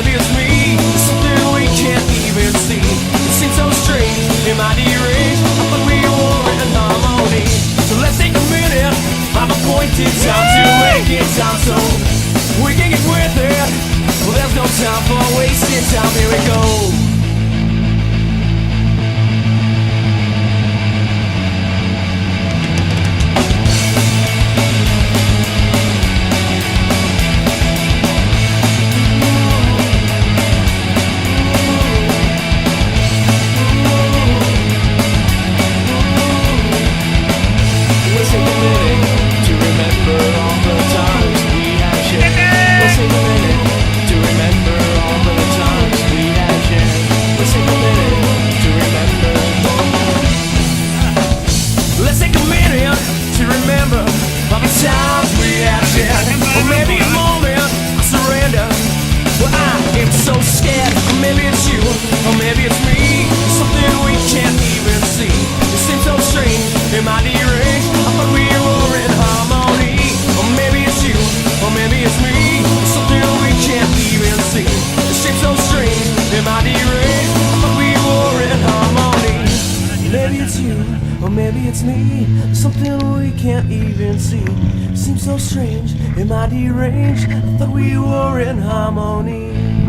maybe it's me, something we can't even see. It seems so strange, it might deranged, but we were in harmony. So let's take a minute, I'm appointed time to make it time so we can get with it. Well, there's no time for wasting time, here we go. Times we have shared, or maybe a moment of surrender. Well, I am so scared. Or maybe it's you, or maybe it's me, something we can't even see. It seems so strange, it might deranged, but we were in harmony. Or maybe it's you, or maybe it's me, something we can't even see. It seems so strange, it might deranged, but we were in harmony. Maybe it's you, or maybe it's me, something we can't even see. Seems so strange, it might deranged, I thought we were in harmony.